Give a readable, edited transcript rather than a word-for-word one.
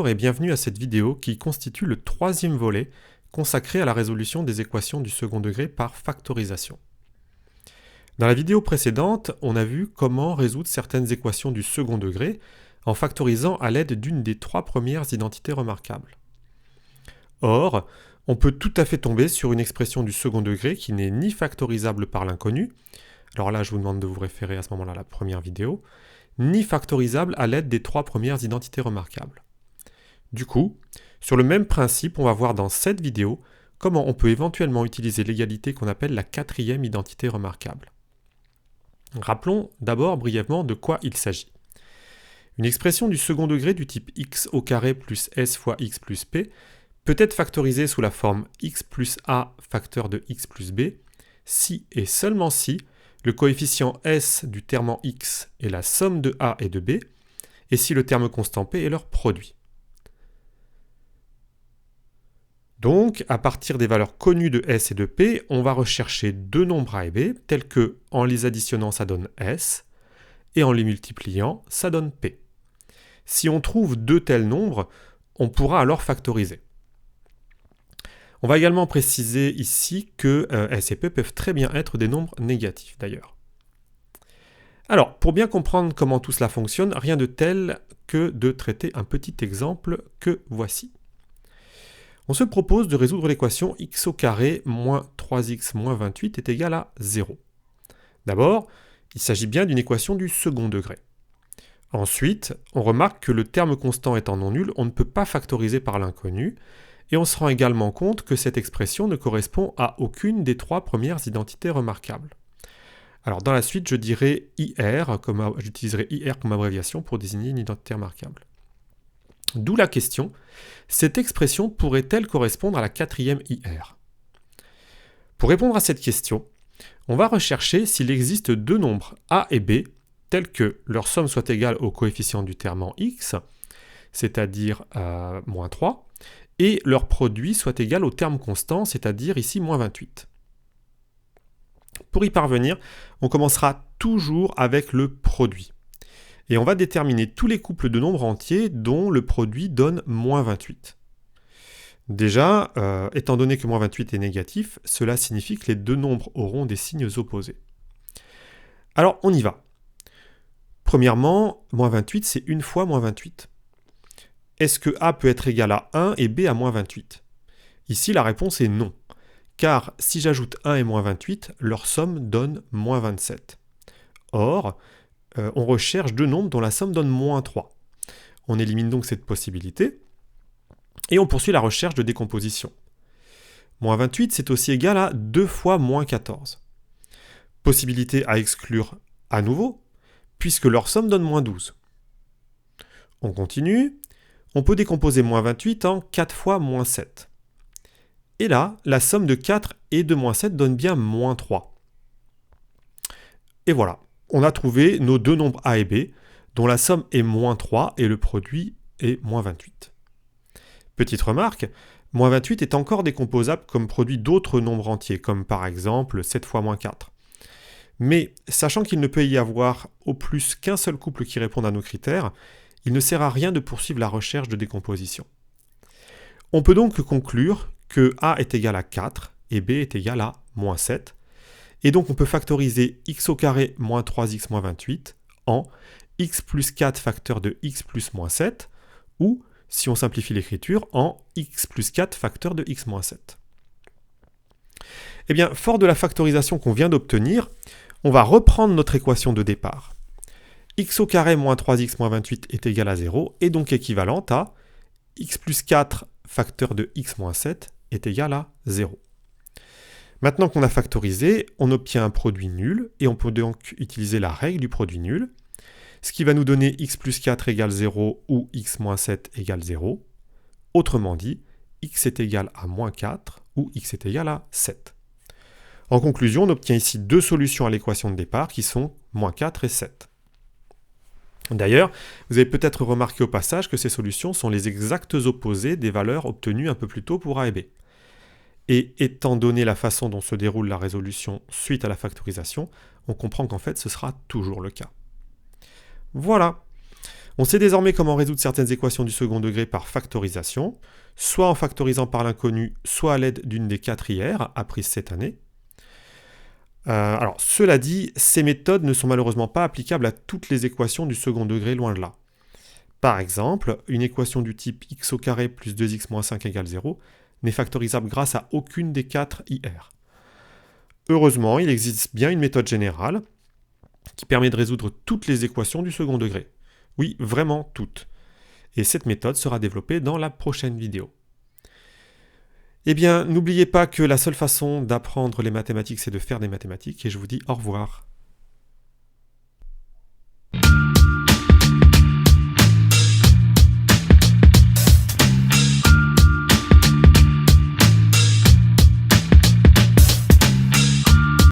Bonjour et bienvenue à cette vidéo qui constitue le troisième volet consacré à la résolution des équations du second degré par factorisation. Dans la vidéo précédente, on a vu comment résoudre certaines équations du second degré en factorisant à l'aide d'une des trois premières identités remarquables. Or, on peut tout à fait tomber sur une expression du second degré qui n'est ni factorisable par l'inconnu, alors là je vous demande de vous référer à ce moment-là à la première vidéo, ni factorisable à l'aide des trois premières identités remarquables. Du coup, sur le même principe, on va voir dans cette vidéo comment on peut éventuellement utiliser l'égalité qu'on appelle la quatrième identité remarquable. Rappelons d'abord brièvement de quoi il s'agit. Une expression du second degré du type x au carré plus s fois x plus p peut être factorisée sous la forme x plus a facteur de x plus b si et seulement si le coefficient s du terme en x est la somme de a et de b, et si le terme constant p est leur produit. Donc, à partir des valeurs connues de s et de p, on va rechercher deux nombres a et b, tels que, en les additionnant, ça donne s, et en les multipliant, ça donne p. Si on trouve deux tels nombres, on pourra alors factoriser. On va également préciser ici que s et p peuvent très bien être des nombres négatifs d'ailleurs. Alors, pour bien comprendre comment tout cela fonctionne, rien de tel que de traiter un petit exemple que voici. On se propose de résoudre l'équation x au carré moins 3x moins 28 est égal à 0. D'abord, il s'agit bien d'une équation du second degré. Ensuite, on remarque que le terme constant étant non nul, on ne peut pas factoriser par l'inconnu, et on se rend également compte que cette expression ne correspond à aucune des trois premières identités remarquables. Alors dans la suite, je dirai j'utiliserai IR comme abréviation pour désigner une identité remarquable. D'où la question, cette expression pourrait-elle correspondre à la quatrième IR? Pour répondre à cette question, on va rechercher s'il existe deux nombres a et b, tels que leur somme soit égale au coefficient du terme en x, c'est-à-dire moins 3, et leur produit soit égal au terme constant, c'est-à-dire ici moins 28. Pour y parvenir, on commencera toujours avec le produit. Et on va déterminer tous les couples de nombres entiers dont le produit donne moins 28. Déjà, étant donné que moins 28 est négatif, cela signifie que les deux nombres auront des signes opposés. Alors, on y va. Premièrement, moins 28, c'est une fois moins 28. Est-ce que a peut être égal à 1 et b à moins 28? Ici, la réponse est non. Car si j'ajoute 1 et moins 28, leur somme donne moins 27. Or, on recherche deux nombres dont la somme donne moins 3. On élimine donc cette possibilité, et on poursuit la recherche de décomposition. Moins 28, c'est aussi égal à 2 fois moins 14. Possibilité à exclure à nouveau, puisque leur somme donne moins 12. On continue, on peut décomposer moins 28 en 4 fois moins 7. Et là, la somme de 4 et de moins 7 donne bien moins 3. Et voilà, on a trouvé nos deux nombres a et b, dont la somme est moins 3 et le produit est moins 28. Petite remarque, moins 28 est encore décomposable comme produit d'autres nombres entiers, comme par exemple 7 fois moins 4. Mais sachant qu'il ne peut y avoir au plus qu'un seul couple qui réponde à nos critères, il ne sert à rien de poursuivre la recherche de décomposition. On peut donc conclure que a est égal à 4 et b est égal à moins 7, et donc on peut factoriser x au carré moins 3x moins 28 en x plus 4 facteur de x plus moins 7, ou, si on simplifie l'écriture, en x plus 4 facteur de x moins 7. Eh bien, fort de la factorisation qu'on vient d'obtenir, on va reprendre notre équation de départ. X au carré moins 3x moins 28 est égal à 0, et donc équivalente à x plus 4 facteur de x moins 7 est égal à 0. Maintenant qu'on a factorisé, on obtient un produit nul, et on peut donc utiliser la règle du produit nul, ce qui va nous donner x plus 4 égale 0 ou x moins 7 égale 0. Autrement dit, x est égal à moins 4 ou x est égal à 7. En conclusion, on obtient ici deux solutions à l'équation de départ qui sont moins 4 et 7. D'ailleurs, vous avez peut-être remarqué au passage que ces solutions sont les exactes opposés des valeurs obtenues un peu plus tôt pour a et b. Et étant donné la façon dont se déroule la résolution suite à la factorisation, on comprend qu'en fait ce sera toujours le cas. Voilà. On sait désormais comment résoudre certaines équations du second degré par factorisation, soit en factorisant par l'inconnu, soit à l'aide d'une des 4 IR apprises cette année. Alors, cela dit, ces méthodes ne sont malheureusement pas applicables à toutes les équations du second degré, loin de là. Par exemple, une équation du type x au carré plus 2x moins 5 égale 0 n'est factorisable grâce à aucune des 4 IR. Heureusement, il existe bien une méthode générale qui permet de résoudre toutes les équations du second degré. Oui, vraiment toutes. Et cette méthode sera développée dans la prochaine vidéo. Eh bien, n'oubliez pas que la seule façon d'apprendre les mathématiques, c'est de faire des mathématiques, et je vous dis au revoir.